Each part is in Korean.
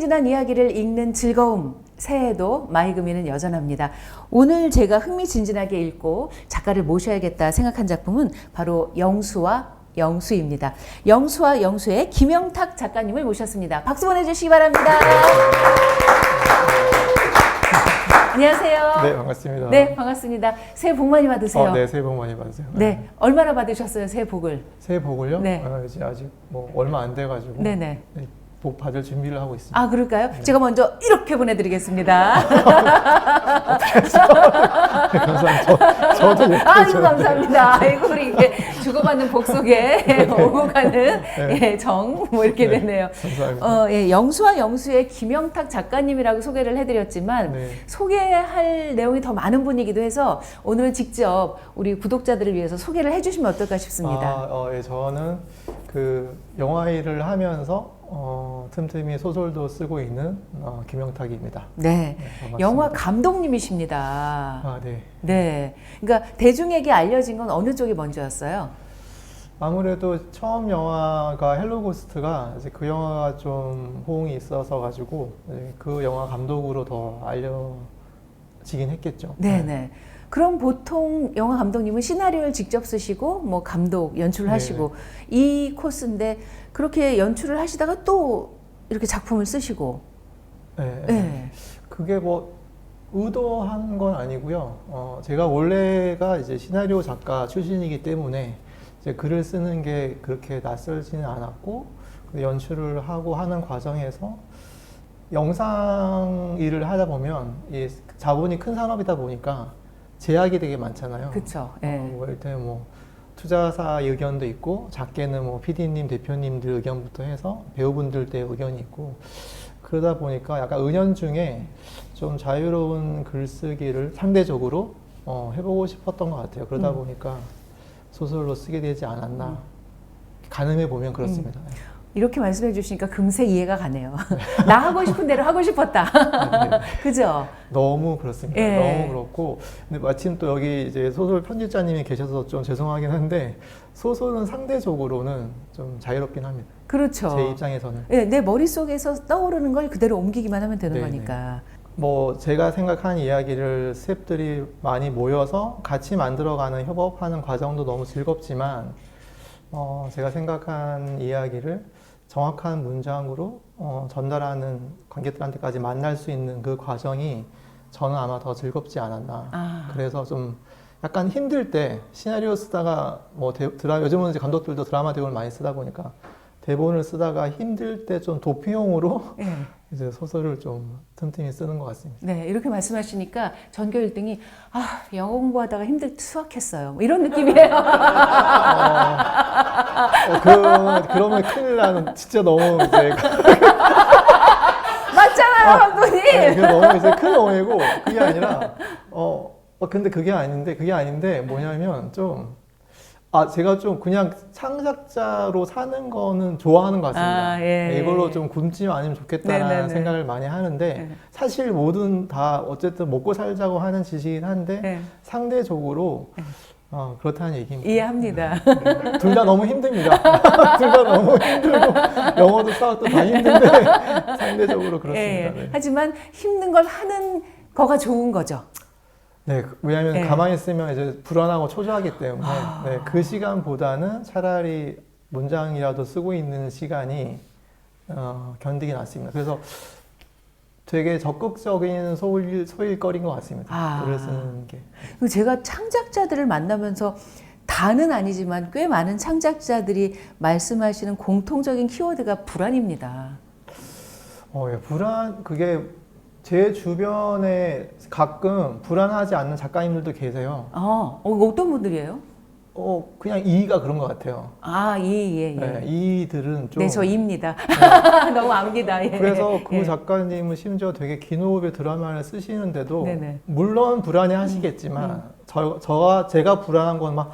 흥미진진한 이야기를 읽는 즐거움, 새해에도 마이구미는 여전합니다. 오늘 제가 흥미진진하게 읽고 작가를 모셔야겠다 생각한 작품은 바로 영수와 영수입니다. 영수와 영수의 김영탁 작가님을 모셨습니다. 박수 보내주시기 바랍니다. 안녕하세요. 네, 반갑습니다. 네, 반갑습니다. 새해 복 많이 받으세요. 네, 새해 복 많이 받으세요. 네, 얼마나 받으셨어요, 새해 복을? 새해 복을요? 네. 이제 아직 뭐 얼마 안 돼가지고 네네. 네, 복 받을 준비를 하고 있습니다. 아, 그럴까요? 네. 제가 먼저 이렇게 보내드리겠습니다. 감사합니다. 저도 아이고, 감사합니다. 아이고, 우리 이게 주고받는 복 속에 오고 가는 네. 예, 정, 뭐 이렇게 네, 되네요. 감사합니다. 예, 영수와 영수의 김영탁 작가님이라고 소개를 해드렸지만 네. 소개할 내용이 더 많은 분이기도 해서 오늘은 직접 우리 구독자들을 위해서 소개를 해주시면 어떨까 싶습니다. 예, 저는 그 영화 일을 하면서 틈틈이 소설도 쓰고 있는 김영탁입니다. 네, 반갑습니다. 영화 감독님이십니다. 아, 네. 네, 그러니까 대중에게 알려진 건 어느 쪽이 먼저였어요? 아무래도 처음 영화가 헬로 고스트가 이제 그 영화가 좀 호응이 있어서 가지고 그 영화 감독으로 더 알려지긴 했겠죠. 네네. 그럼 보통 영화 감독님은 시나리오를 직접 쓰시고 뭐 감독 연출을 하시고 이 코스인데 그렇게 연출을 하시다가 또 이렇게 작품을 쓰시고. 네. 네. 그게 뭐 의도한 건 아니고요. 제가 원래가 이제 시나리오 작가 출신이기 때문에 이제 글을 쓰는 게 그렇게 낯설지는 않았고 연출을 하고 하는 과정에서 영상 일을 하다 보면 이 자본이 큰 산업이다 보니까 제약이 되게 많잖아요. 그렇죠. 일단 뭐 투자사 의견도 있고 작게는 뭐 PD님, 대표님들 의견부터 해서 배우분들의 의견이 있고 그러다 보니까 약간 은연중에 좀 자유로운 글쓰기를 상대적으로 해보고 싶었던 것 같아요. 그러다 보니까 소설로 쓰게 되지 않았나. 가늠해 보면 그렇습니다. 이렇게 말씀해 주시니까 금세 이해가 가네요. 나 하고 싶은 대로 하고 싶었다. 네. 그죠? 너무 그렇습니다. 예. 너무 그렇고. 근데 마침 또 여기 이제 소설 편집자님이 계셔서 좀 죄송하긴 한데 소설은 상대적으로는 좀 자유롭긴 합니다. 그렇죠. 제 입장에서는. 네, 내 머릿속에서 떠오르는 걸 그대로 옮기기만 하면 되는 네네. 거니까. 뭐 제가 생각하는 이야기를 스태프들이 많이 모여서 같이 만들어가는 협업하는 과정도 너무 즐겁지만 제가 생각한 이야기를 정확한 문장으로 전달하는 관객들한테까지 만날 수 있는 그 과정이 저는 아마 더 즐겁지 않았나. 그래서 좀 약간 힘들 때 시나리오 쓰다가 뭐 요즘은 이제 감독들도 드라마 대본을 많이 쓰다 보니까 대본을 쓰다가 힘들 때 좀 도피용으로 이제 소설을 좀 틈틈이 쓰는 것 같습니다. 네, 이렇게 말씀하시니까 전교 1등이 영어 공부하다가 수학했어요. 뭐 이런 느낌이에요. 그러면 큰일 나는 진짜 너무 이제 맞잖아요, 감독님. 그게 너무 이제 큰 오해고 그게 아니라 근데 그게 아닌데 뭐냐면 좀 제가 좀 그냥 창작자로 사는 거는 좋아하는 것 같습니다. 이걸로 좀 굶지 않으면 좋겠다라는 생각을 많이 하는데 사실 뭐든 다 어쨌든 먹고 살자고 하는 짓이긴 한데 상대적으로 그렇다는 얘기입니다. 이해합니다. 둘 다 너무 힘듭니다. 둘 다 너무 힘들고 영어도 수학도 다 힘든데 상대적으로 그렇습니다. 네. 하지만 힘든 걸 하는 거가 좋은 거죠. 네, 왜냐하면 가만히 있으면 이제 불안하고 초조하기 때문에 그 시간보다는 차라리 문장이라도 쓰고 있는 시간이 견디기 낫습니다. 그래서 되게 적극적인 소일거리인 것 같습니다. 글을 쓰는 게. 제가 창작자들을 만나면서 다는 아니지만 꽤 많은 창작자들이 말씀하시는 공통적인 키워드가 불안입니다. 불안, 그게 제 주변에 가끔 불안하지 않는 작가님들도 계세요. 어떤 분들이에요? 그냥 이가 그런 것 같아요. 예. 이들은 좀. 네, 저 이입니다. 너무 압니다. 그래서 그 작가님은 심지어 되게 긴 호흡의 드라마를 쓰시는데도 물론 불안해 하시겠지만 제가 불안한 건 막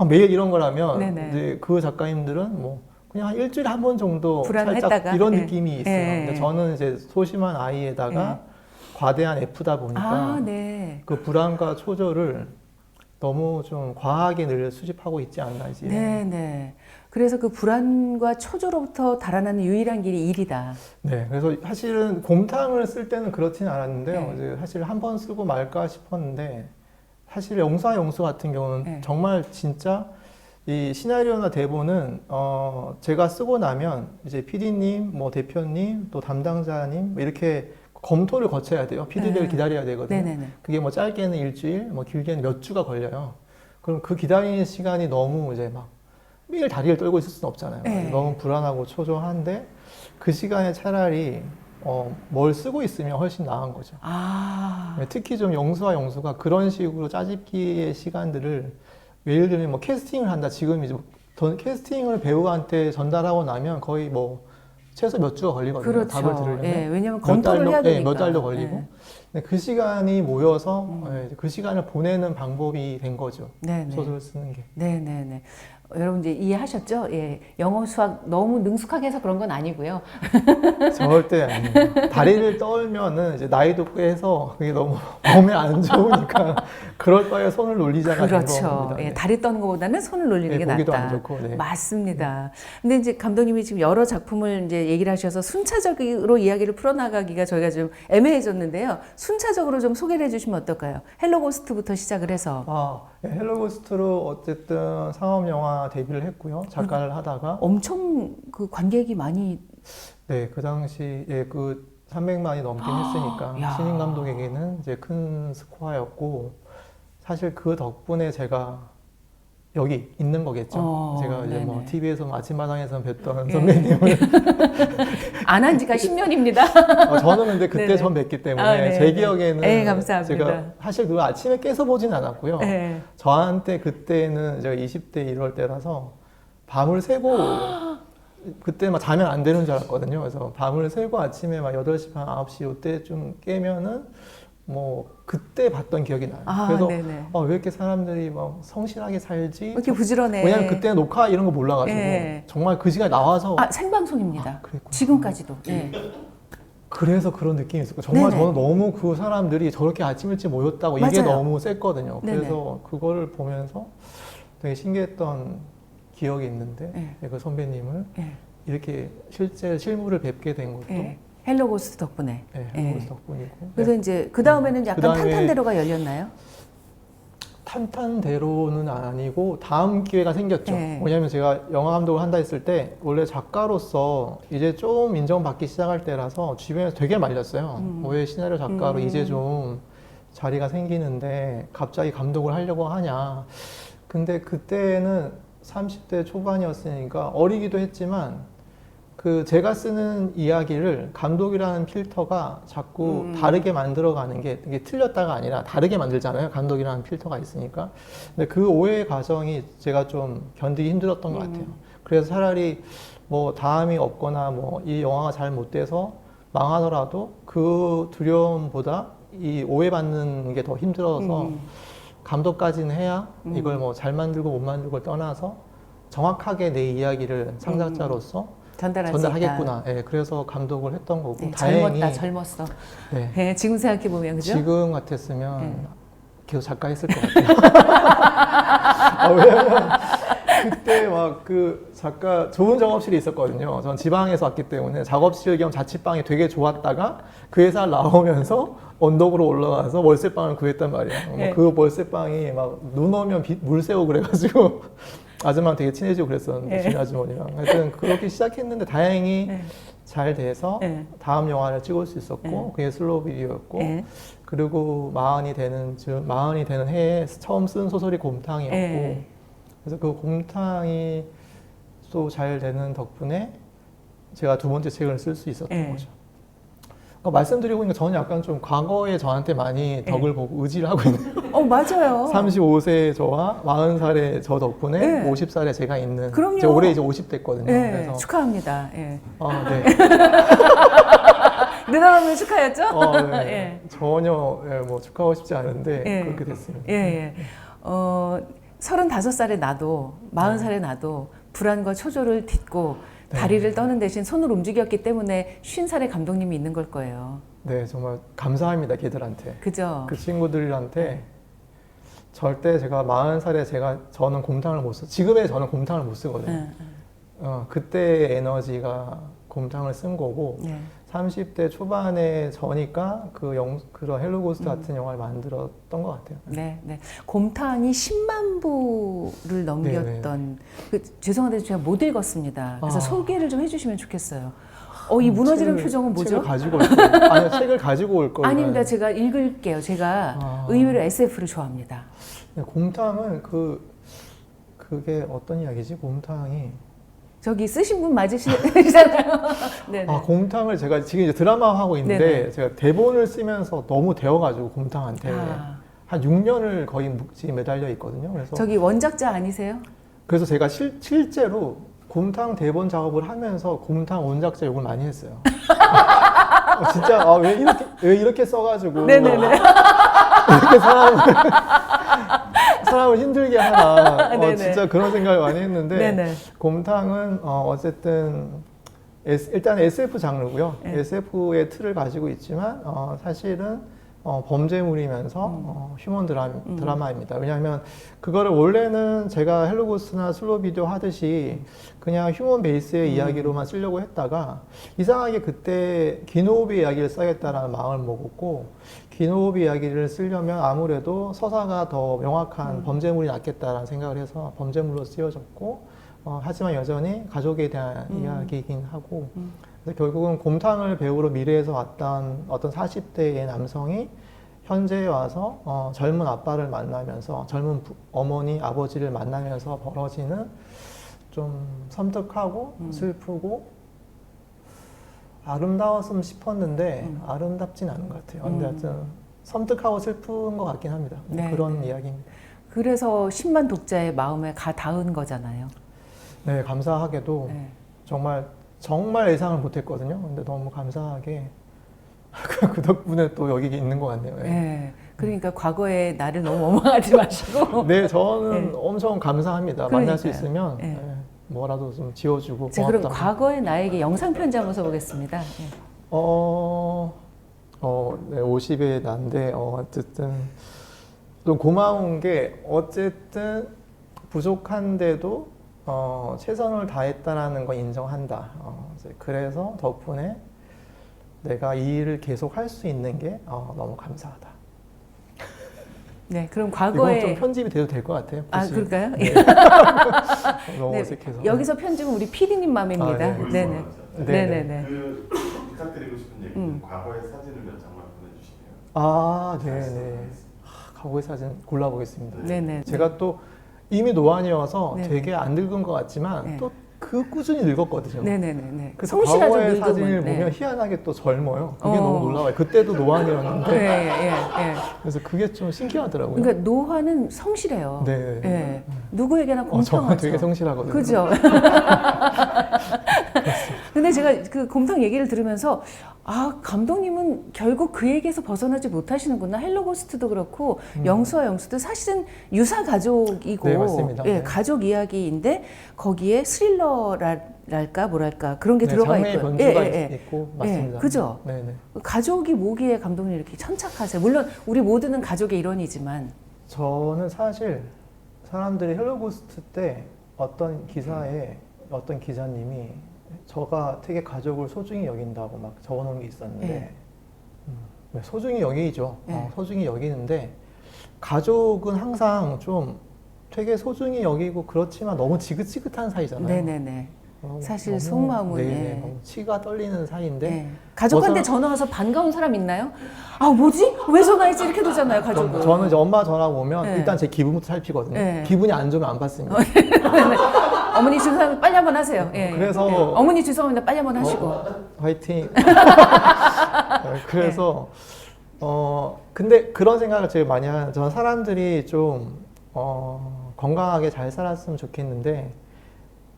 매일 이런 거라면 이제 그 작가님들은 뭐 그냥 한 일주일에 한 번 정도 불안했다가 살짝 이런 느낌이 있어요. 근데 저는 이제 소심한 아이에다가 과대한 F다 보니까 그 불안과 초조를 너무 좀 과하게 늘 수집하고 있지 않나 이제. 네, 네. 그래서 그 불안과 초조로부터 달아나는 유일한 길이 일이다. 네, 그래서 사실은 곰탕을 쓸 때는 그렇진 않았는데요. 네. 이제 사실 한 번 쓰고 말까 싶었는데 사실 영수와 영수 같은 경우는 네. 정말 진짜 이 시나리오나 대본은 제가 쓰고 나면 이제 PD님, 뭐 대표님, 또 담당자님 뭐 이렇게 검토를 거쳐야 돼요. 피드백을 네. 기다려야 되거든요. 네네네. 그게 뭐 짧게는 일주일, 뭐 길게는 몇 주가 걸려요. 그럼 그 기다리는 시간이 너무 이제 막 매일 다리를 떨고 있을 수는 없잖아요. 네. 너무 불안하고 초조한데 그 시간에 차라리 뭘 쓰고 있으면 훨씬 나은 거죠. 아, 특히 좀 영수와 영수가 그런 식으로 짜집기의 시간들을 예를 들면 뭐 캐스팅을 한다. 지금 이제 캐스팅을 배우한테 전달하고 나면 거의 뭐 최소 몇 주가 걸리거든요. 그렇죠. 답을 들으려면. 예, 왜냐면 몇 검토를 달도, 해야 되니까. 몇 달도 걸리고. 예. 근데 그 시간이 모여서 그 시간을 보내는 방법이 된 거죠. 네, 네. 소설을 쓰는 게. 네, 네, 네. 여러분 이제 이해하셨죠? 예. 영어 수학 너무 능숙하게 해서 그런 건 아니고요. 절대 아니에요. 다리를 떨면은 이제 나이도 꽤 해서 그게 너무 몸에 안 좋으니까 그럴 바에 손을 놀리자가 된 그렇죠. 겁니다. 예, 네. 다리 떠는 것보다는 손을 놀리는 네, 게 보기도 낫다. 안 좋고. 네. 맞습니다. 근데 이제 감독님이 지금 여러 작품을 이제 얘기를 하셔서 순차적으로 이야기를 풀어나가기가 저희가 좀 애매해졌는데요. 순차적으로 좀 소개를 해주시면 어떨까요? 헬로 고스트부터 시작을 해서. 헬로고스트로 어쨌든 상업 영화 데뷔를 했고요. 작가를 하다가 엄청 그 관객이 많이 네, 그 당시에 그 300만이 넘긴 했으니까 야. 신인 감독에게는 이제 큰 스코어였고 사실 그 덕분에 제가 여기 있는 거겠죠. 제가 이제 뭐 네네. TV에서 아침마당에서 뵀던 예. 선배님을 안 한 지가 10년입니다. 저는 근데 그때 네네. 전 뵀기 때문에 아, 네네. 제 기억에는 네, 감사합니다. 제가 사실 그거 아침에 깨서 보진 않았고요. 네. 저한테 그때는 제가 20대 이럴 때라서 밤을 새고 그때 막 자면 안 되는 줄 알았거든요. 그래서 밤을 새고 아침에 막 8시 반, 9시 이때 좀 깨면은 뭐 그때 봤던 기억이 나요. 아, 그래서 네네. 왜 이렇게 사람들이 막 성실하게 살지? 왜 이렇게 부지런해? 왜냐면 그때 녹화 이런 거 몰라가지고 네. 정말 그 시간에 나와서 생방송입니다. 그랬구나. 지금까지도. 예. 그래서 그런 느낌이 있었고 정말 네네. 저는 너무 그 사람들이 저렇게 아침 일찍 모였다고 이게 맞아요. 너무 셌거든요. 네네. 그래서 그거를 보면서 되게 신기했던 기억이 있는데 네. 그 선배님을 예. 이렇게 실제 실물을 뵙게 된 것도 예. 헬로 고스트 덕분에. 네, 예. 헬로고스 덕분이고. 그래서 네. 이제 그 다음에는 약간 그다음에 탄탄대로가 열렸나요? 탄탄대로는 아니고 다음 기회가 생겼죠. 네. 왜냐하면 제가 영화 감독을 한다 했을 때 원래 작가로서 이제 좀 인정받기 시작할 때라서 주변에서 되게 말렸어요. 왜 시나리오 작가로 이제 좀 자리가 생기는데 갑자기 감독을 하려고 하냐. 근데 그때는 30대 초반이었으니까 어리기도 했지만 그 제가 쓰는 이야기를 감독이라는 필터가 자꾸 다르게 만들어가는 게 이게 틀렸다가 아니라 다르게 만들잖아요. 감독이라는 필터가 있으니까. 근데 그 오해 과정이 제가 좀 견디기 힘들었던 것 같아요. 그래서 차라리 뭐 다음이 없거나 뭐 이 영화가 잘 못 돼서 망하더라도 그 두려움보다 이 오해받는 게 더 힘들어서 감독까지는 해야 이걸 뭐 잘 만들고 못 만들고 떠나서 정확하게 내 이야기를 창작자로서 전달할 수 있다. 전달하겠구나. 예, 그래서 감독을 했던 거고 네, 다행히 젊었어. 네, 예, 지금 생각해 보면 그죠? 지금 같았으면 네. 계속 작가 했을 것 같아요. 왜냐면 그때 막 그 작가 좋은 작업실이 있었거든요. 전 지방에서 왔기 때문에 작업실 겸 자취방이 되게 좋았다가 그 회사 나오면서 언덕으로 올라가서 월세방을 구했단 말이에요. 네. 그 월세방이 막 눈 오면 물 새고 그래가지고 아줌마랑 되게 친해지고 그랬었는데 네. 주인 아주머니랑 하여튼 그렇게 시작했는데 다행히 네. 잘 돼서 네. 다음 영화를 찍을 수 있었고 네. 그게 슬로우 비디오였고 예. 그리고 마흔이 되는 해에 처음 쓴 소설이 곰탕이었고 예. 그래서 그 곰탕이 또 잘 되는 덕분에 제가 두 번째 책을 쓸 수 있었던 예. 거죠. 그러니까 말씀드리고 보니까 저는 약간 좀 과거에 저한테 많이 덕을 보고 의지를 하고 있는 맞아요. 35세 저와 40살의 저 덕분에 네. 50살에 제가 있는 그럼요. 제가 올해 이제 50 됐거든요. 예, 그래서 축하합니다. 예. 네. 늘어나면 축하였죠? 네. 예. 전혀 뭐 축하하고 싶지 않은데 예. 그렇게 됐습니다. 예, 예. 35살의 나도, 40살의 나도 불안과 초조를 딛고 네. 다리를 떠는 대신 손을 움직였기 때문에 50살의 감독님이 있는 걸 거예요. 네, 정말 감사합니다, 걔들한테. 그죠? 그 친구들한테 절대 제가 40살에 저는 곰탕을 못 써. 지금의 저는 곰탕을 못 쓰거든요. 그때의 에너지가 곰탕을 쓴 거고, 네. 30대 초반에 저니까 그런 헬로고스트 같은 영화를 만들었던 것 같아요. 네, 네. 곰탕이 10만 부를 넘겼던 죄송한데 제가 못 읽었습니다. 그래서 소개를 좀 해주시면 좋겠어요. 이 무너지는 표정은 뭐죠? 책을 가지고 올 거예요. 아니요, 책을 가지고 올 거예요. 아닙니다. 제가 읽을게요. 제가 의외로 SF를 좋아합니다. 곰탕은 그게 어떤 이야기지? 곰탕이 저기 쓰신 분 맞으시잖아요. 네네. 곰탕을 제가 지금 이제 드라마 하고 있는데 네네. 제가 대본을 쓰면서 너무 데워가지고 곰탕한테 한 6년을 거의 지금 매달려 있거든요. 그래서 저기 원작자 아니세요? 그래서 제가 실제로 곰탕 대본 작업을 하면서 곰탕 원작자 욕을 많이 했어요. 진짜 왜 이렇게 써가지고 네네네. 이렇게 사람을 힘들게 하나 진짜 그런 생각을 많이 했는데 네네. 곰탕은 어쨌든 일단 SF 장르고요. 네. SF의 틀을 가지고 있지만 사실은 범죄물이면서 휴먼 드라마입니다. 왜냐하면 그거를 원래는 제가 헬로고스나 슬로우 비디오 하듯이 그냥 휴먼 베이스의 이야기로만 쓰려고 했다가 이상하게 그때 기노우비 이야기를 써야겠다라는 마음을 먹었고, 기노우비 이야기를 쓰려면 아무래도 서사가 더 명확한 범죄물이 낫겠다라는 생각을 해서 범죄물로 쓰여졌고, 하지만 여전히 가족에 대한 이야기이긴 하고, 그래서 결국은 곰탕을 배우러 미래에서 왔던 어떤 40대의 남성이 현재에 와서 젊은 아빠를 만나면서 젊은 어머니, 아버지를 만나면서 벌어지는 좀 섬뜩하고 슬프고 아름다웠으면 싶었는데 아름답진 않은 것 같아요. 근데 하여튼 섬뜩하고 슬픈 것 같긴 합니다. 네, 그런 네. 이야기입니다. 그래서 10만 독자의 마음에 닿은 거잖아요. 네, 감사하게도 네. 정말 예상을 못했거든요. 근데 너무 감사하게 그 덕분에 또 여기 있는 것 같네요. 네. 네. 그러니까 과거에 나를 너무 원망하지 마시고. 네, 저는 네. 엄청 감사합니다. 만날 수 있으면 네. 뭐라도 좀 지어주고 자, 그럼 고맙다. 과거의 나에게 영상 편지 한번 써보겠습니다. 네. 네, 50의 난데 어쨌든 좀 고마운 게 어쨌든 부족한데도 최선을 다했다라는 거 인정한다. 그래서 덕분에 내가 이 일을 계속 할 수 있는 게 너무 감사하다. 네, 그럼 이건 과거에 좀 편집이 돼도 될 것 같아요. 굳이. 그럴까요? 네. 너무 네, 어색해서. 여기서 편집은 우리 PD님 맘입니다. 네. 네네. 네. 네네네. 부탁드리고 싶은 얘기는 과거의 사진을 몇 장만 보내주시면. 네네. 과거의 사진 골라보겠습니다. 네네. 제가 또 이미 노안이어서 네네. 되게 안 늙은 것 같지만 네. 또 꾸준히 늙었거든요. 네네네. 그래서 성실하죠, 과거의 늙음은. 사진을 네. 보면 희한하게 또 젊어요. 그게 너무 놀라워요. 그때도 노안이었는데 예. 그래서 그게 좀 신기하더라고요. 그러니까 노화는 성실해요. 네. 예. 누구에게나 저는 공평하죠. 되게 성실하거든요. 그죠? 근데 제가 그 곰탕 얘기를 들으면서 감독님은 결국 그 얘기에서 벗어나지 못하시는구나. 헬로고스트도 그렇고 영수와 영수도 사실은 유사 가족이고 네, 맞습니다. 예, 네. 가족 이야기인데 거기에 스릴러랄까 뭐랄까 그런 게 네, 들어가 장르의 있고요. 변주가 있고 맞습니다. 그죠? 네네. 가족이 뭐기에 감독님 이렇게 천착하세요? 물론 우리 모두는 가족의 일원이지만 저는 사실 사람들이 헬로고스트 때 어떤 기사에 어떤 기자님이 저가 되게 가족을 소중히 여긴다고 막 적어놓은 게 있었는데 네. 네, 소중히 여기죠. 네. 소중히 여기는데 가족은 항상 좀 되게 소중히 여기고 그렇지만 너무 지긋지긋한 사이잖아요. 네네네. 너무- 사실 너무- 속마음은 네네, 너무 치가 떨리는 사이인데 네. 가족한테 전화 와서 반가운 사람 있나요? 뭐지? 왜 전화했지? 이렇게 되잖아요, 가족은. 저는 이제 엄마 전화 오면 네. 일단 제 기분부터 살피거든요. 네. 기분이 안 좋으면 안 받습니다. 어머니 죄송합니다. 빨리 한번 하세요. 예. 그래서- 예. 어머니 죄송합니다. 빨리 한번 하시고. 화이팅. 그래서 근데 그런 생각을 제일 많이 하는 저는 사람들이 좀 건강하게 잘 살았으면 좋겠는데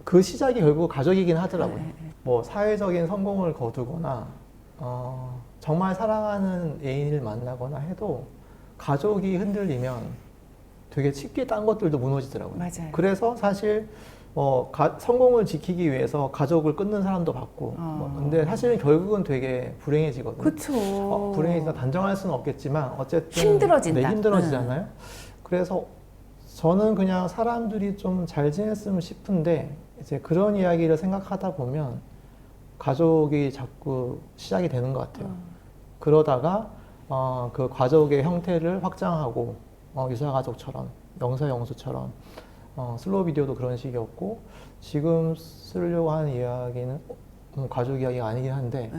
그 시작이 결국 가족이긴 하더라고요. 뭐 사회적인 성공을 거두거나 정말 사랑하는 애인을 만나거나 해도 가족이 흔들리면 되게 쉽게 딴 것들도 무너지더라고요. 맞아요. 그래서 사실 성공을 지키기 위해서 가족을 끊는 사람도 봤고 근데 사실은 결국은 되게 불행해지거든요. 그쵸. 불행해지다 단정할 수는 없겠지만 어쨌든 힘들어진다. 네, 힘들어지잖아요. 그래서 저는 그냥 사람들이 좀 잘 지냈으면 싶은데 이제 그런 이야기를 생각하다 보면 가족이 자꾸 시작이 되는 것 같아요. 그러다가 그 가족의 형태를 확장하고 유사가족처럼 영서영수처럼 슬로우 비디오도 그런 식이었고 지금 쓰려고 하는 이야기는 가족 이야기가 아니긴 한데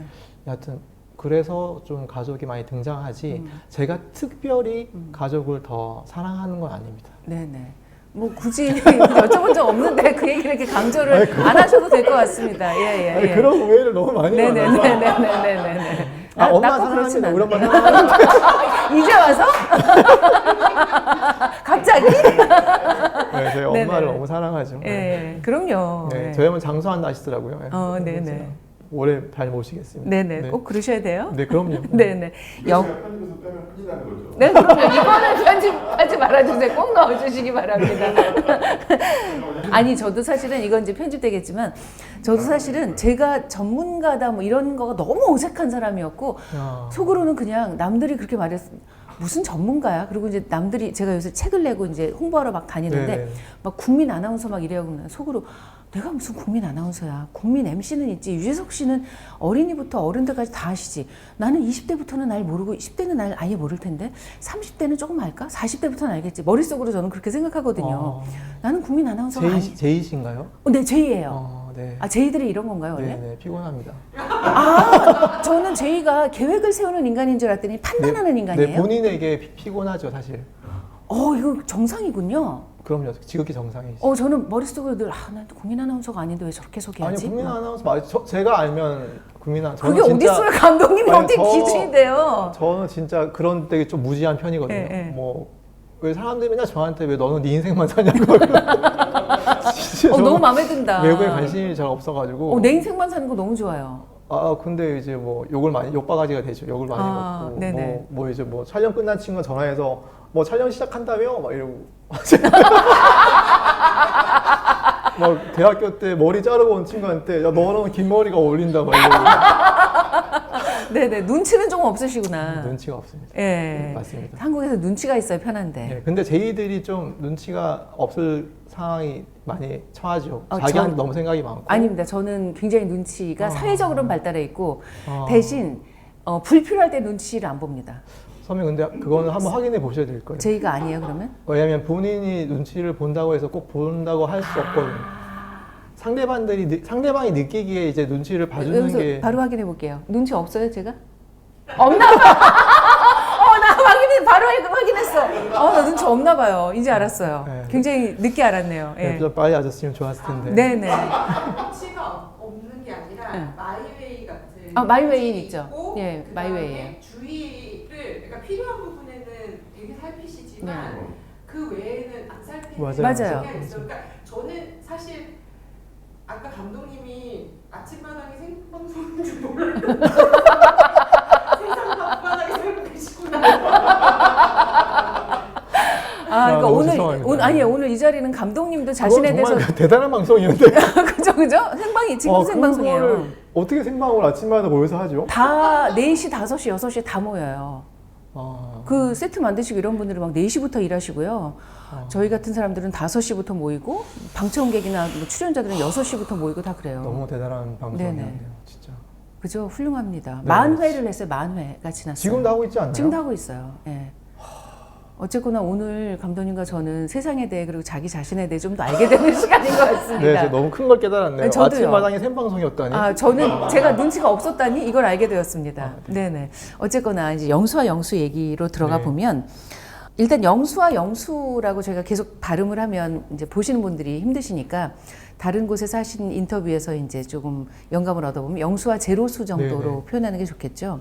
여하튼 그래서 좀 가족이 많이 등장하지 제가 특별히 가족을 더 사랑하는 건 아닙니다. 네네. 뭐 굳이 여쭤본 적 없는데 그 얘기를 이렇게 강조를 안 하셔도 될 것 같습니다. 예, 예, 아니, 예. 그런 오해를 너무 많이 받아서 네네네네네네네. 엄마 사랑하는데 우리 엄마 사랑하는데 이제 와서? 갑자기? 네, 저희 네네. 엄마를 너무 사랑하죠. 예, 그럼요. 네, 예. 저희 어머니 장수한다 하시더라고요. 네. 네네. 오래 잘 모시겠습니다. 네네. 네. 꼭 그러셔야 돼요. 네, 그럼요. 네네. 이거 제가 편집해서 빼면 큰일 나는 거죠. 네, 그럼요. 이거는 편집하지 말아주세요. 꼭 넣어주시기 바랍니다. 아니, 저도 사실은 이건 이제 편집되겠지만, 저도 사실은 제가 전문가다 뭐 이런 거가 너무 어색한 사람이었고, 속으로는 그냥 남들이 그렇게 말했어. 무슨 전문가야? 그리고 이제 남들이 제가 요새 책을 내고 이제 홍보하러 막 다니는데, 네네. 막 국민 아나운서 막 이래요. 그러면 속으로 내가 무슨 국민 아나운서야. 국민 MC는 있지. 유재석 씨는 어린이부터 어른들까지 다 아시지. 나는 20대부터는 날 모르고 10대는 날 아예 모를 텐데 30대는 조금 알까? 40대부터는 알겠지. 머릿속으로 저는 그렇게 생각하거든요. 나는 국민 아나운서가 아니. 제이신가요? 네, 제이예요. 네. 아, 제이들이 이런 건가요, 원래? 네, 피곤합니다. 아, 저는 제이가 계획을 세우는 인간인 줄 알았더니 판단하는 인간이에요. 네, 본인에게 피곤하죠, 사실. 이거 정상이군요. 그럼요, 지극히 정상이시죠. 저는 머릿속으로 늘, 난 국민 아나운서가 아닌데 왜 저렇게 소개하지? 아니, 국민 아나운서 맞죠? 제가 알면 국민 아나운서. 그게 어딨어요? 감독님이 아니, 어떻게 기준이 돼요? 저는 진짜 그런 되게 좀 무지한 편이거든요. 예, 예. 뭐, 왜 사람들이 맨날 저한테 왜 너는 네 인생만 사냐고. 진짜 너무 마음에 든다. 외국에 관심이 잘 없어가지고. 내 인생만 사는 거 너무 좋아요. 근데 이제 뭐 욕바가지가 되죠. 욕을 많이 먹고. 네네. 뭐 이제 뭐 촬영 끝난 친구가 전화해서 뭐 촬영 시작한다며? 막 이러고. 막 대학교 때 머리 자르고 온 친구한테 야 너는 긴 머리가 어울린다 막 이러고. 네네. 눈치는 조금 없으시구나. 눈치가 없습니다. 예. 네, 맞습니다. 한국에서 눈치가 있어야 편한데. 네, 근데 제이들이 좀 눈치가 없을 상황이 많이 처하죠. 자기한테 너무 생각이 많고. 아닙니다. 저는 굉장히 눈치가 사회적으로는 발달해 있고 대신 불필요할 때 눈치를 안 봅니다. 선배님 근데 그거는 한번 확인해 보셔야 될 거예요. 제이가 아니에요, 그러면? 왜냐면 본인이 눈치를 본다고 해서 꼭 본다고 할 수 없거든요. 상대방이 느끼기에 이제 눈치를 봐주는 여기서 게 바로 확인해 볼게요. 눈치 없어요, 제가? 없나 봐. 나 바로 확인했어. 나 눈치 없나 봐요. 이제 알았어요. 네. 굉장히 늦게 알았네요. 예. 좀 빨리 아셨으면 좋았을 텐데. 네네. 눈치가 없는 게 아니라 네. 마이웨이 같은 마이웨이 눈치 있죠. 있고, 예, 그다음에 마이웨이예요. 주의를 그러니까 필요한 부분에는 되게 살피시지만 네. 그 외에는 안 살피는 맞아요. 맞아요. 경향이 있어요. 그러니까 저는 사실 아까 감독님이 아침마당에 생방송인 줄 몰랐는데 세상 밤바닥에 살고 계시구나. 그러니까 너무 오늘 죄송합니다. 아니에요. 오늘 이 자리는 감독님도 자신에 그건 정말 대해서 대단한 방송이었는데. 그죠? 지금 생방송이에요. 그거를 어떻게 생방을 아침마다 모여서 하죠? 다 4시, 5시, 6시에 다 모여요. 아, 그 세트 만드시고 이런 분들은 막 4시부터 일하시고요. 저희 같은 사람들은 5시부터 모이고 방청객이나 뭐 출연자들은 6시부터 모이고 다 그래요. 너무 대단한 방송이었네요, 네네. 진짜. 그죠? 훌륭합니다. 네. 10,000회를 했어요. 10,000회가 지났어요. 지금도 하고 있지 않나요? 지금도 하고 있어요. 예. 어쨌거나 오늘 감독님과 저는 세상에 대해 그리고 자기 자신에 대해 좀 더 알게 되는 시간인 것 같습니다. 네, 제가 너무 큰 걸 깨달았네요. 네, 저도요. 아침마당에 생방송이었다니. 저는 제가 눈치가 없었다니 이걸 알게 되었습니다. 네네. 어쨌거나 이제 영수와 영수 얘기로 들어가 네. 보면 일단 영수와 영수라고 저희가 계속 발음을 하면 이제 보시는 분들이 힘드시니까 다른 곳에서 하신 인터뷰에서 이제 조금 영감을 얻어보면 영수와 제로수 정도로 네네. 표현하는 게 좋겠죠.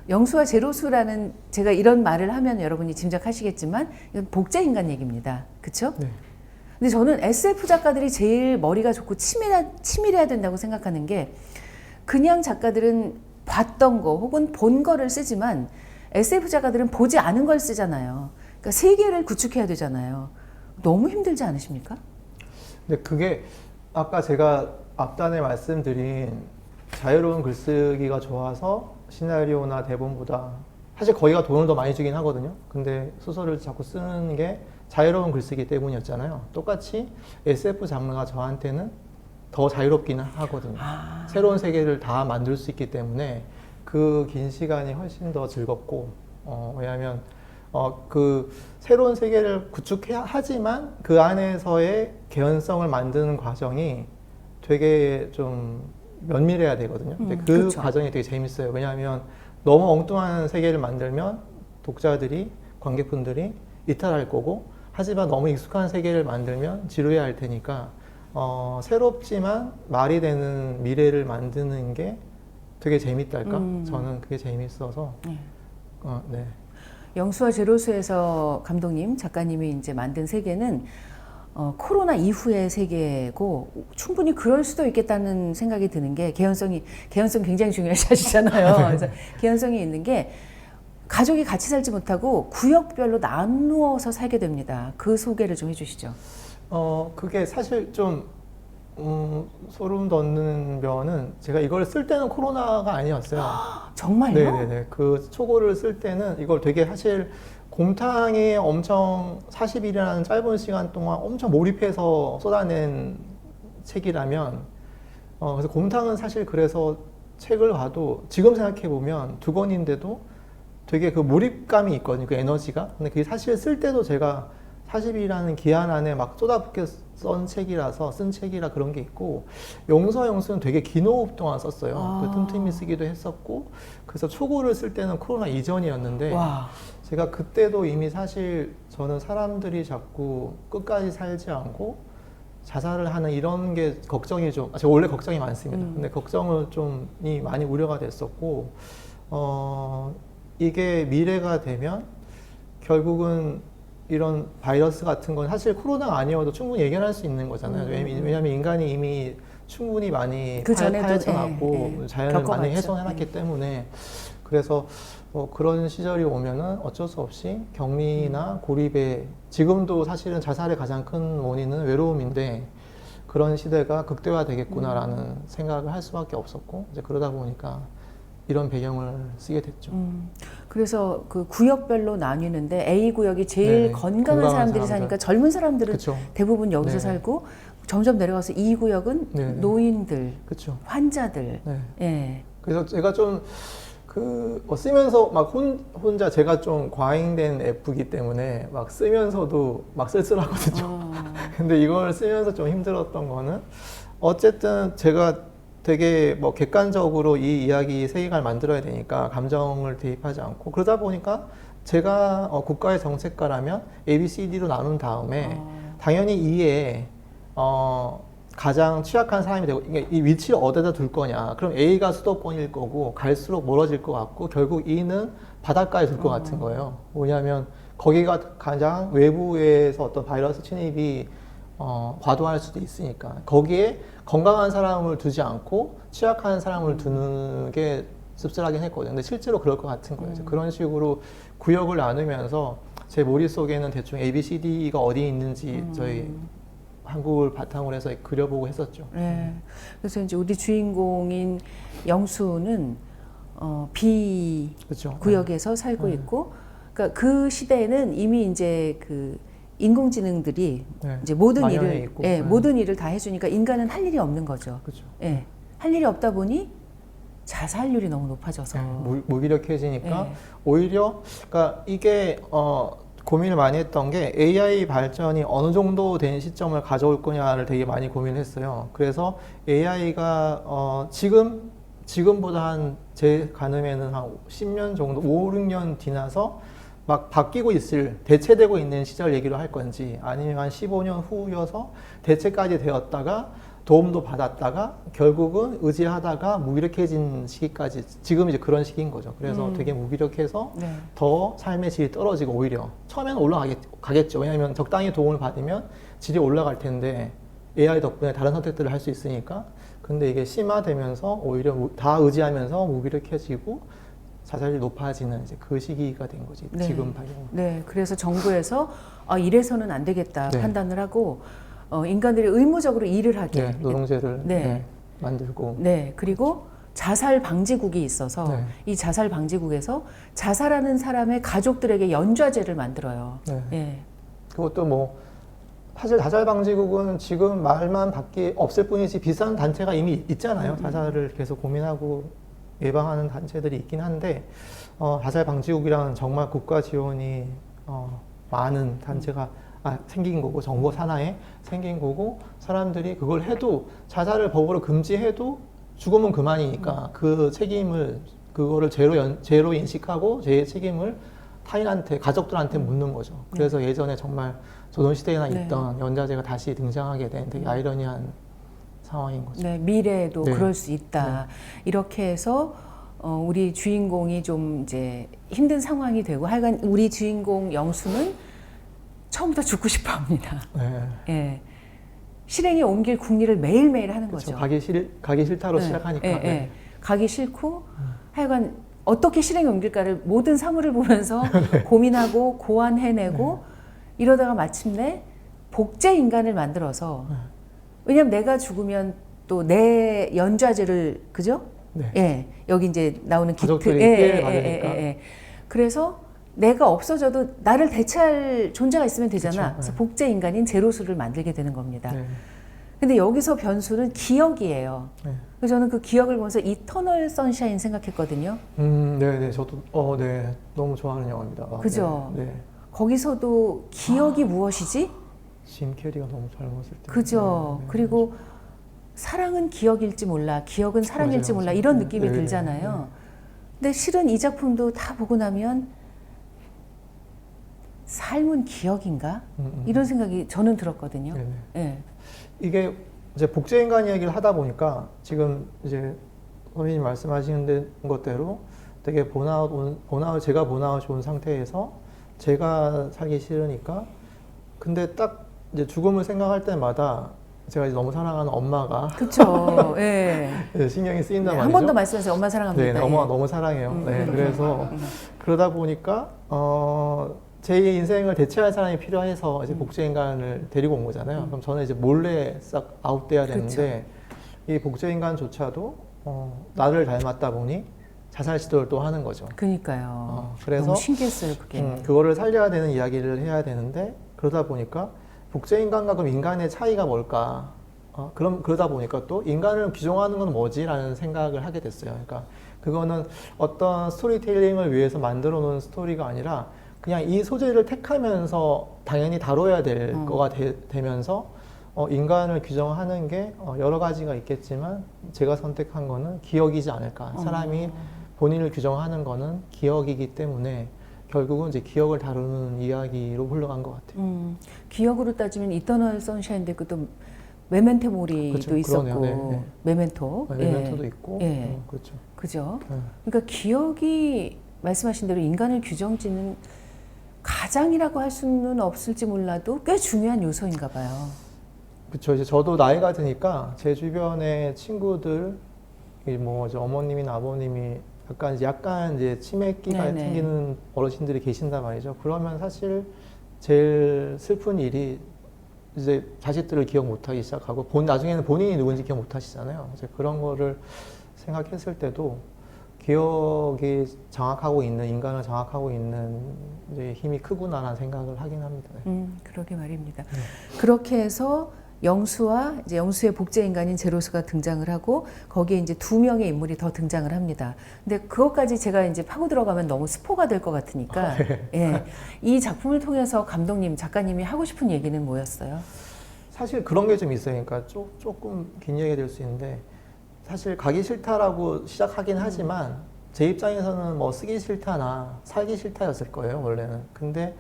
영수와 제로수라는 제가 이런 말을 하면 여러분이 짐작하시겠지만 이건 복제인간 얘기입니다. 그렇죠? 네. 근데 저는 SF 작가들이 제일 머리가 좋고 치밀해야 된다고 생각하는 게 그냥 작가들은 봤던 거 혹은 본 거를 쓰지만 SF 작가들은 보지 않은 걸 쓰잖아요. 그러니까 세계를 구축해야 되잖아요. 너무 힘들지 않으십니까? 근데 그게 아까 제가 앞단에 말씀드린 자유로운 글쓰기가 좋아서 시나리오나 대본보다 사실 거기가 돈을 더 많이 주긴 하거든요. 근데 소설을 자꾸 쓰는 게 자유로운 글쓰기 때문이었잖아요. 똑같이 SF 장르가 저한테는 더 자유롭기는 하거든요. 새로운 세계를 다 만들 수 있기 때문에 그 긴 시간이 훨씬 더 즐겁고, 왜냐하면 그 새로운 세계를 구축해야 하지만 그 안에서의 개연성을 만드는 과정이 되게 좀 면밀해야 되거든요. 근데 그 그렇죠. 과정이 되게 재밌어요. 왜냐하면 너무 엉뚱한 세계를 만들면 독자들이, 관객분들이 이탈할 거고, 하지만 너무 익숙한 세계를 만들면 지루해할 테니까 새롭지만 말이 되는 미래를 만드는 게 되게 재밌달까? 저는 그게 재밌어서 네. 영수와 제로스에서 감독님, 작가님이 이제 만든 세계는 코로나 이후의 세계고 충분히 그럴 수도 있겠다는 생각이 드는 게 개연성 굉장히 중요하시잖아요. 그래서 개연성이 있는 게 가족이 같이 살지 못하고 구역별로 나누어서 살게 됩니다. 그 소개를 좀 해주시죠. 그게 사실 좀 소름 돋는 면은 제가 이걸 쓸 때는 코로나가 아니었어요. 정말요? 네네네. 그 초고를 쓸 때는 이걸 되게 사실 곰탕에 엄청 40일이라는 짧은 시간 동안 엄청 몰입해서 쏟아낸 책이라면, 그래서 곰탕은 사실 그래서 책을 봐도 지금 생각해 보면 두 권인데도 되게 그 몰입감이 있거든요. 그 에너지가. 근데 그게 사실 쓸 때도 제가 40일이라는 기한 안에 막 쏟아붓게 쓴 책이라 그런 게 있고, 영수는 되게 긴 호흡 동안 썼어요. 그 틈틈이 쓰기도 했었고, 그래서 초고를 쓸 때는 코로나 이전이었는데, 와. 제가 그때도 이미 사실 저는 사람들이 자꾸 끝까지 살지 않고 자살을 하는 이런 게 걱정이 좀, 제가 원래 걱정이 많습니다. 근데 걱정을 좀이 많이 우려가 됐었고, 이게 미래가 되면 결국은 이런 바이러스 같은 건 사실 코로나가 아니어도 충분히 예견할 수 있는 거잖아요. 왜냐하면 인간이 이미 충분히 많이 그 전에도 파헤쳐놨고 자연을 겪어봤죠. 많이 훼손해놨기 때문에, 그래서 그런 시절이 오면은 어쩔 수 없이 격리나 고립에, 지금도 사실은 자살의 가장 큰 원인은 외로움인데 그런 시대가 극대화되겠구나라는 생각을 할 수밖에 없었고, 이제 그러다 보니까 이런 배경을 쓰게 됐죠. 그래서 그 구역별로 나뉘는데 A 구역이 제일 네네. 건강한 건강한 사람들이 사람들. 사니까 젊은 사람들은 그쵸. 대부분 여기서 네네. 살고, 점점 내려가서 E 구역은 네네. 노인들, 그렇죠. 환자들. 네. 예. 그래서 제가 좀 쓰면서 막 혼자 제가 좀 과잉된 F이기 때문에 막 쓰면서도 막 쓸쓸하거든요. 근데 이걸 쓰면서 좀 힘들었던 거는, 어쨌든 제가 되게 뭐 객관적으로 이 이야기 세계관을 만들어야 되니까 감정을 대입하지 않고, 그러다 보니까 제가 국가의 정책가라면 A, B, C, D로 나눈 다음에 당연히 E에 가장 취약한 사람이 되고, 이 위치를 어디다 둘 거냐. 그럼 A가 수도권일 거고 갈수록 멀어질 것 같고, 결국 E는 바닷가에 둘 것 같은 거예요. 뭐냐면 거기가 가장 외부에서 어떤 바이러스 침입이 과도할 수도 있으니까 거기에 건강한 사람을 두지 않고 취약한 사람을 두는 게 씁쓸하긴 했거든요. 근데 실제로 그럴 것 같은 거예요. 그런 식으로 구역을 나누면서 제 머릿속에는 대충 A, B, C, D가 어디 있는지 저희 한국을 바탕으로 해서 그려보고 했었죠. 네. 그래서 이제 우리 주인공인 영수는 B 그렇죠. 구역에서 살고 있고, 그러니까 그 시대에는 이미 이제 그 인공지능들이 네. 이제 모든 만연해 일을, 있고. 예, 모든 일을 다 해주니까 인간은 할 일이 없는 거죠. 그렇죠. 예, 할 일이 없다 보니 자살률이 너무 높아져서. 무기력해지니까 네. 오히려, 그러니까 이게 고민을 많이 했던 게 AI 발전이 어느 정도 된 시점을 가져올 거냐를 되게 많이 고민을 했어요. 그래서 AI가 지금보다 제 가늠에는 한 10년 정도, 5, 6년 지나서 막 바뀌고 대체되고 있는 시절 얘기를 할 건지, 아니면 한 15년 후여서 대체까지 되었다가 도움도 받았다가 결국은 의지하다가 무기력해진 시기까지, 지금 이제 그런 시기인 거죠. 그래서 되게 무기력해서 네. 더 삶의 질이 떨어지고, 오히려 처음에는 올라가겠죠. 왜냐하면 적당히 도움을 받으면 질이 올라갈 텐데 AI 덕분에 다른 선택들을 할 수 있으니까. 근데 이게 심화되면서 오히려 다 의지하면서 무기력해지고 자살률이 높아지는 이제 그 시기가 된 거지. 네. 지금 발견. 네, 그래서 정부에서 이래서는 안 되겠다 네. 판단을 하고 인간들이 의무적으로 일을 하게. 네, 노동제를 네. 만들고. 네, 그리고 자살 방지국이 있어서 네. 이 자살 방지국에서 자살하는 사람의 가족들에게 연좌제를 만들어요. 네. 예. 그것도 뭐 사실 자살 방지국은 지금 말만 밖에 없을 뿐이지 비싼 단체가 이미 있잖아요. 자살을 계속 고민하고 예방하는 단체들이 있긴 한데 자살 방지국이란 정말 국가 지원이 많은 단체가 생긴 거고 정보 산하에 생긴 거고 사람들이 그걸 해도 자살을 법으로 금지해도 죽으면 그만이니까 그 책임을 그거를 제로 인식하고 제 책임을 타인한테 가족들한테 묻는 거죠. 그래서 예전에 정말 조선시대에나 있던 연좌제가 다시 등장하게 된 되게 아이러니한 상황인 거죠. 네, 미래에도 네. 그럴 수 있다. 이렇게 해서 우리 주인공이 좀 이제 힘든 상황이 되고 하여간 우리 주인공 영수는 처음부터 죽고 싶어 합니다. 네. 예. 실행에 옮길 궁리를 매일매일 하는 그렇죠. 거죠. 가기 싫다로 네. 시작하니까. 예, 예. 가기 싫고 하여간 어떻게 실행에 옮길까를 모든 사물을 보면서 고민하고 고안해내고 이러다가 마침내 복제 인간을 만들어서 왜냐면 내가 죽으면 또 내 연좌제를 그죠? 네. 예. 여기 이제 나오는 기트. 가족들이 피해를 받으니까. 그래서 내가 없어져도 나를 대체할 존재가 있으면 되잖아. 그쵸. 그래서 네. 복제 인간인 제로수를 만들게 되는 겁니다. 네. 근데 여기서 변수는 기억이에요. 네. 그래서 저는 그 기억을 보면서 이터널 선샤인 생각했거든요. 네네. 저도, 네. 너무 좋아하는 영화입니다. 그죠? 네. 네. 거기서도 기억이 무엇이지? 짐 캐리가 너무 젊었을 때. 그죠? 네, 네. 그리고 사랑은 기억일지 몰라, 기억은 사랑일지 맞아요, 몰라 맞아요. 이런 네, 느낌이 네, 들잖아요. 근데 실은 이 작품도 다 보고 나면 삶은 기억인가? 이런 생각이 저는 들었거든요. 네네. 예. 이게 이제 복제인간 이야기를 하다 보니까 지금 이제 선생님 말씀하시는 것대로 되게 제가 번아웃 온 상태에서 제가 살기 싫으니까 근데 딱 이제 죽음을 생각할 때마다 제가 이제 너무 사랑하는 엄마가 그렇죠. 예. 신경이 쓰인단 네, 말이죠. 한 번 더 말씀하세요. 엄마 사랑합니다. 네, 예. 엄마가 너무 사랑해요. 네, 그래서 그러다 보니까 제 인생을 대체할 사람이 필요해서 이제 복제인간을 데리고 온 거잖아요. 그럼 저는 이제 몰래 싹 아웃돼야 되는데 이 복제인간조차도 나를 닮았다 보니 자살 시도를 또 하는 거죠. 그러니까요. 그래서 너무 신기했어요, 그게. 그거를 살려야 되는 이야기를 해야 되는데 그러다 보니까 복제인간과 그럼 인간의 차이가 뭘까? 그러다 보니까 또 인간을 규정하는 건 뭐지라는 생각을 하게 됐어요. 그러니까 그거는 어떤 스토리텔링을 위해서 만들어 놓은 스토리가 아니라 그냥 이 소재를 택하면서 당연히 다뤄야 될 거가 되면서 인간을 규정하는 게 여러 가지가 있겠지만 제가 선택한 거는 기억이지 않을까. 사람이 본인을 규정하는 거는 기억이기 때문에 결국은 이제 기억을 다루는 이야기로 흘러간 것 같아요. 기억으로 따지면 이터널 선샤인데 그또 메멘토 모리도 그렇죠. 있었고 그러네요. 네, 네. 메멘토. 메멘토도 있고 예. 그렇죠. 그죠? 네. 그러니까 기억이 말씀하신 대로 인간을 규정짓는 가장이라고 할 수는 없을지 몰라도 꽤 중요한 요소인가 봐요. 그렇죠. 이제 저도 나이가 드니까 제 주변의 친구들, 뭐 이제 어머님이나 아버님이 약간 이제 치매기가 네네. 생기는 어르신들이 계신단 말이죠. 그러면 사실 제일 슬픈 일이 이제 자식들을 기억 못하기 시작하고 나중에는 본인이 누군지 기억 못하시잖아요. 이제 그런 거를 생각했을 때도 기억이 장악하고 있는 인간을 장악하고 있는 이제 힘이 크구나라는 생각을 하긴 합니다. 그러게 말입니다. 그렇게 해서 영수와 이제 영수의 복제 인간인 제로스가 등장을 하고 거기에 이제 두 명의 인물이 더 등장을 합니다. 근데 그것까지 제가 이제 파고 들어가면 너무 스포가 될 것 같으니까 예. 이 작품을 통해서 감독님, 작가님이 하고 싶은 얘기는 뭐였어요? 사실 그런 게 좀 있어요. 그러니까 조금 긴 얘기가 될 수 있는데 사실 가기 싫다라고 시작하긴 하지만 제 입장에서는 뭐 쓰기 싫다나 살기 싫다였을 거예요, 원래는. 근데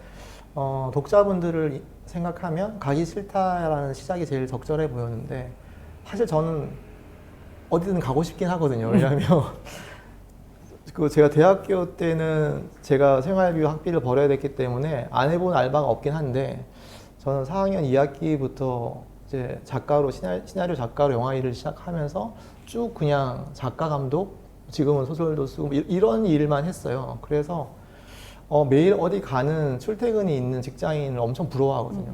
독자분들을 생각하면 가기 싫다라는 시작이 제일 적절해 보였는데 사실 저는 어디든 가고 싶긴 하거든요. 왜냐하면 제가 대학교 때는 제가 생활비 학비를 벌어야 됐기 때문에 안 해본 알바가 없긴 한데 저는 4학년 2학기부터 이제 작가로 시나리오 작가로 영화 일을 시작하면서 쭉 그냥 작가 감독 지금은 소설도 쓰고 이런 일만 했어요. 그래서 매일 어디 가는 출퇴근이 있는 직장인을 엄청 부러워하거든요.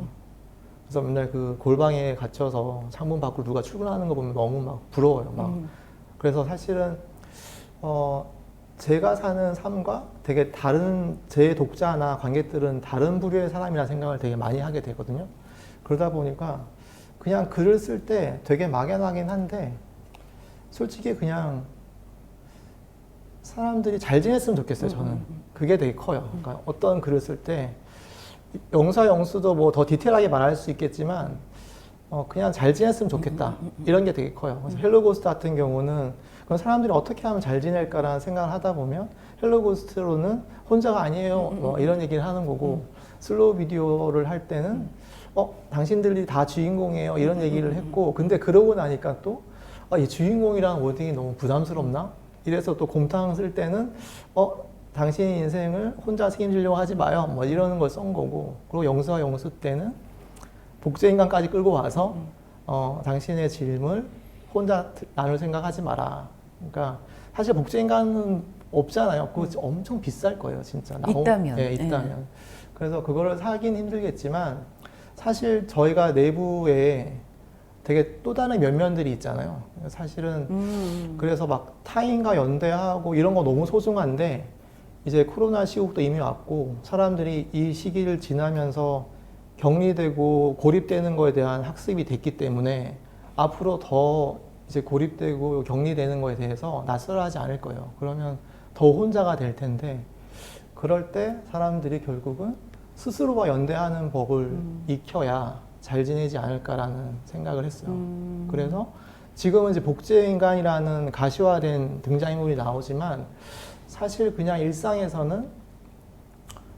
그래서 맨날 그 골방에 갇혀서 창문 밖으로 누가 출근하는 거 보면 너무 막 부러워요. 막. 그래서 사실은 제가 사는 삶과 되게 다른 제 독자나 관객들은 다른 부류의 사람이라 생각을 되게 많이 하게 되거든요. 그러다 보니까 그냥 글을 쓸 때 되게 막연하긴 한데 솔직히 그냥 사람들이 잘 지냈으면 좋겠어요, 저는. 그게 되게 커요. 그러니까 어떤 글을 쓸 때 영수와 영수도 뭐 더 디테일하게 말할 수 있겠지만 그냥 잘 지냈으면 좋겠다. 이런 게 되게 커요. 그래서 헬로고스트 같은 경우는 그럼 사람들이 어떻게 하면 잘 지낼까라는 생각을 하다 보면 헬로고스트로는 혼자가 아니에요. 뭐 이런 얘기를 하는 거고 슬로우 비디오를 할 때는 당신들이 다 주인공이에요. 이런 얘기를 했고 근데 그러고 나니까 또 이 주인공이라는 워딩이 너무 부담스럽나? 이래서 또 곰탕 쓸 때는 당신의 인생을 혼자 책임지려고 하지 마요. 뭐 이러는 걸 쓴 거고 그리고 영수와 영수 때는 복제인간까지 끌고 와서 당신의 짐을 혼자 나눌 생각하지 마라. 그러니까 사실 복제인간은 없잖아요. 그거 엄청 비쌀 거예요, 진짜. 있다면. 네, 있다면. 그래서 그거를 사긴 힘들겠지만 사실 저희가 내부에 되게 또 다른 면면들이 있잖아요. 사실은 그래서 막 타인과 연대하고 이런 거 너무 소중한데 이제 코로나 시국도 이미 왔고 사람들이 이 시기를 지나면서 격리되고 고립되는 거에 대한 학습이 됐기 때문에 앞으로 더 이제 고립되고 격리되는 거에 대해서 낯설어하지 않을 거예요. 그러면 더 혼자가 될 텐데 그럴 때 사람들이 결국은 스스로와 연대하는 법을 익혀야 잘 지내지 않을까라는 생각을 했어요. 그래서 지금은 이제 복제인간이라는 가시화된 등장인물이 나오지만 사실 그냥 일상에서는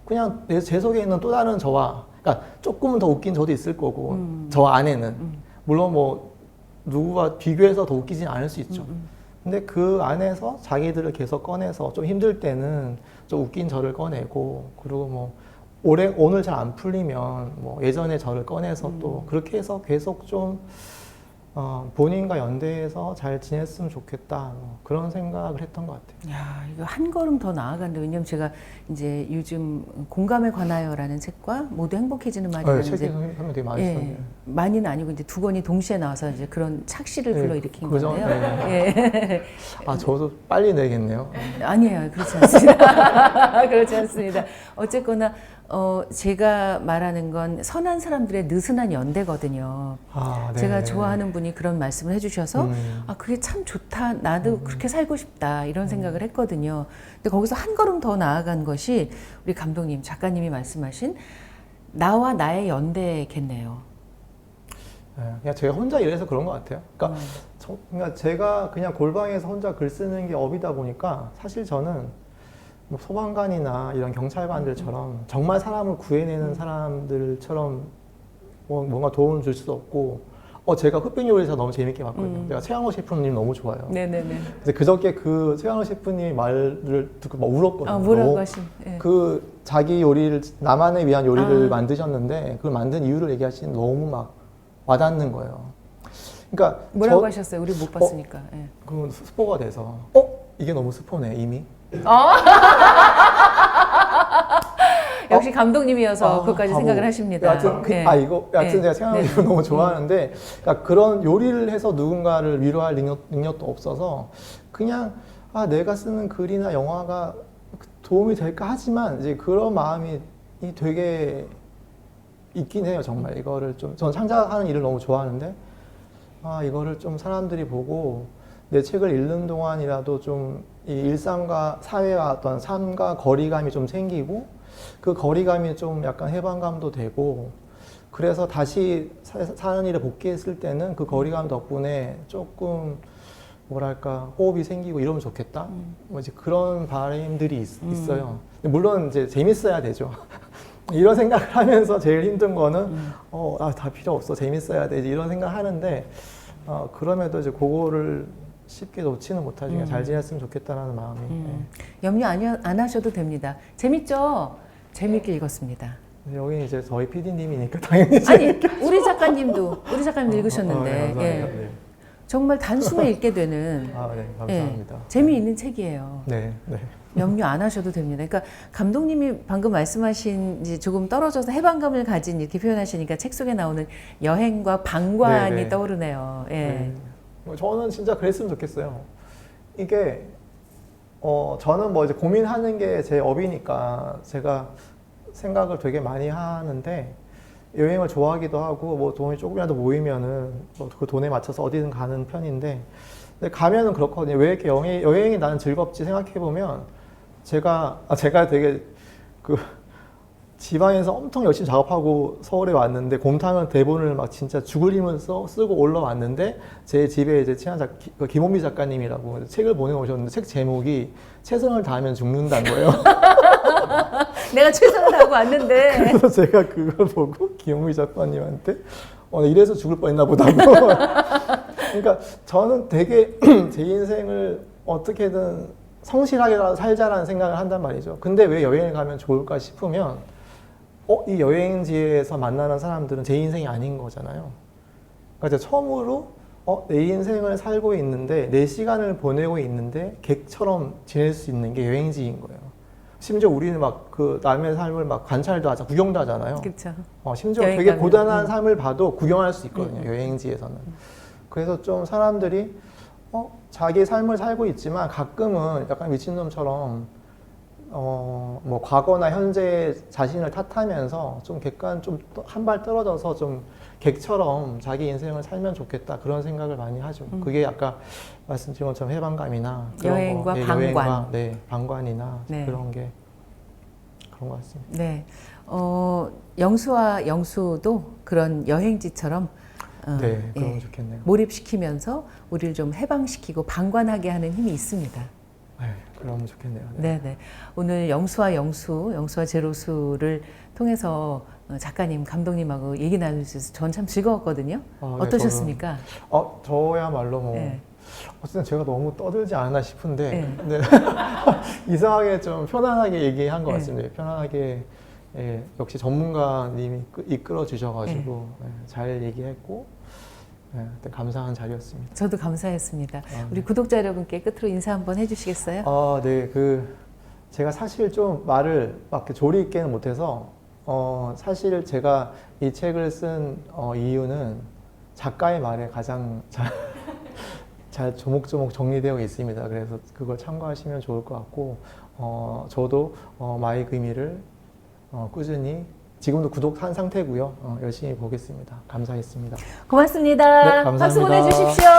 그냥 제 속에 있는 또 다른 저와 그러니까 조금은 더 웃긴 저도 있을 거고 저 안에는 물론 뭐 누구와 비교해서 더 웃기진 않을 수 있죠. 근데 그 안에서 자기들을 계속 꺼내서 좀 힘들 때는 좀 웃긴 저를 꺼내고 그리고 뭐 오늘 잘 안 풀리면 뭐 예전에 저를 꺼내서 또 그렇게 해서 계속 좀 본인과 연대해서 잘 지냈으면 좋겠다 뭐 그런 생각을 했던 것 같아요. 야, 이거 한 걸음 더 나아간다. 왜냐면 제가 이제 요즘 공감에 관하여라는 책과 모두 행복해지는 말이라는 책이 선생님 되게 많이 썼네요. 많이는 아니고 이제 두 권이 동시에 나와서 이제 그런 착시를 불러일으킨 그죠? 건데요. 네. 예. 저도 빨리 내겠네요. 아니에요. 그렇지 않습니다. 그렇지 않습니다. 어쨌거나 제가 말하는 건 선한 사람들의 느슨한 연대거든요. 네. 제가 좋아하는 분이 그런 말씀을 해주셔서 그게 참 좋다. 나도 그렇게 살고 싶다. 이런 생각을 했거든요. 근데 거기서 한 걸음 더 나아간 것이 우리 감독님, 작가님이 말씀하신 나와 나의 연대겠네요. 그냥 제가 혼자 일해서 그런 것 같아요. 그러니까 제가 그냥 골방에서 혼자 글 쓰는 게 업이다 보니까 사실 저는 뭐 소방관이나 이런 경찰관들처럼 정말 사람을 구해내는 사람들처럼 뭔가 도움을 줄 수도 없고 제가 흑백 요리사 너무 재밌게 봤거든요. 제가 최양호 셰프님 너무 좋아요. 네네네. 근데 그저께 그 최양호 셰프님 말을 듣고 막 울었거든요. 뭐라고 하신? 예. 그 자기 요리를 나만을 위한 요리를 만드셨는데 그걸 만든 이유를 얘기하시는 너무 막 와닿는 거예요. 그러니까 뭐라고 하셨어요? 우리 못 봤으니까. 예. 그 스포가 돼서 이게 너무 스포네 이미. 역시 감독님이어서 그것까지 생각을 하십니다. 여하튼 네. 제가 생각하는 걸 너무 좋아하는데 그러니까 그런 요리를 해서 누군가를 위로할 능력도 없어서 그냥 내가 쓰는 글이나 영화가 도움이 될까 하지만 이제 그런 마음이 되게 있긴 해요. 정말 이거를 전 창작하는 일을 너무 좋아하는데 이거를 좀 사람들이 보고 내 책을 읽는 동안이라도 좀 이 일상과 사회와 어떤 삶과 거리감이 좀 생기고 그 거리감이 좀 약간 해방감도 되고 그래서 다시 사는 일에 복귀했을 때는 그 거리감 덕분에 조금 뭐랄까 호흡이 생기고 이러면 좋겠다. 뭐 이제 그런 바람들이 있어요. 물론 이제 재밌어야 되죠. 이런 생각을 하면서 제일 힘든 거는 다 필요 없어 재밌어야 되지 이런 생각을 하는데 그럼에도 이제 그거를 쉽게 놓지는 못하지 그냥 잘 지냈으면 좋겠다라는 마음이. 염려 안 하셔도 됩니다. 재밌죠? 재밌게 읽었습니다. 여기 이제 저희 PD님이니까 당연히 아니 우리 작가님도 읽으셨는데 감사합니다. 예. 네. 정말 단숨에 읽게 되는 네, 감사합니다. 재미있는 책이에요. 네. 염려 안 하셔도 됩니다. 그러니까 감독님이 방금 말씀하신 이제 조금 떨어져서 해방감을 가진 이렇게 표현하시니까 책 속에 나오는 여행과 방관이 네네. 떠오르네요. 예. 저는 진짜 그랬으면 좋겠어요. 이게 저는 뭐 이제 고민하는 게 제 업이니까 제가 생각을 되게 많이 하는데 여행을 좋아하기도 하고 뭐 돈이 조금이라도 모이면은 뭐 그 돈에 맞춰서 어디든 가는 편인데 근데 가면은 그렇거든요. 왜 이렇게 여행이 나는 즐겁지 생각해 보면 제가 되게 그 지방에서 엄청 열심히 작업하고 서울에 왔는데 곰탕은 대본을 막 진짜 죽을 힘을 쓰고 올라왔는데 제 집에 이제 친한 김원미 작가님이라고 책을 보내오셨는데 책 제목이 최선을 다하면 죽는다는 거예요. 내가 최선을 다하고 왔는데. 그래서 제가 그걸 보고 김원미 작가님한테 이래서 죽을 뻔했나 보다고. 그러니까 저는 되게 제 인생을 어떻게든 성실하게 살자라는 생각을 한단 말이죠. 근데 왜 여행을 가면 좋을까 싶으면 이 여행지에서 만나는 사람들은 제 인생이 아닌 거잖아요. 그러니까 이제 처음으로 내 인생을 살고 있는데 내 시간을 보내고 있는데 객처럼 지낼 수 있는 게 여행지인 거예요. 심지어 우리는 막 그 남의 삶을 막 관찰도 하자, 구경도 하잖아요. 그렇죠. 심지어 되게 고단한 삶을 봐도 구경할 수 있거든요. 여행지에서는. 그래서 좀 사람들이 자기 삶을 살고 있지만 가끔은 약간 미친놈처럼 뭐 과거나 현재 자신을 탓하면서 좀 객관 좀 한 발 떨어져서 좀 객처럼 자기 인생을 살면 좋겠다 그런 생각을 많이 하죠. 그게 아까 말씀드린 것처럼 해방감이나 여행과 방관, 여행과, 방관이나 네. 그런 것 같습니다. 네, 영수와 영수도 그런 여행지처럼 네, 그러면 좋겠네요. 몰입시키면서 우리를 좀 해방시키고 방관하게 하는 힘이 있습니다. 네, 그러면 좋겠네요. 네, 네. 오늘 영수와 제로수를 통해서 작가님, 감독님하고 얘기 나누셔서 전 참 즐거웠거든요. 네, 어떠셨습니까? 저야말로 뭐 네. 어쨌든 제가 너무 떠들지 않았나 싶은데 네. 근데 이상하게 좀 편안하게 얘기한 것 네. 같습니다. 편안하게 역시 전문가님이 이끌어 주셔가지고 잘 얘기했고 하여튼 감사한 자리였습니다. 저도 감사했습니다. 네. 우리 구독자 여러분께 끝으로 인사 한번 해주시겠어요? 네, 제가 사실 좀 말을 막 이렇게 조리 있게는 못해서 사실 제가 이 책을 쓴 이유는 작가의 말에 가장 잘 조목조목 정리되어 있습니다. 그래서 그걸 참고하시면 좋을 것 같고 저도 마이그미를 꾸준히 지금도 구독한 상태고요. 열심히 보겠습니다. 감사했습니다. 고맙습니다. 네, 감사합니다. 박수 보내주십시오.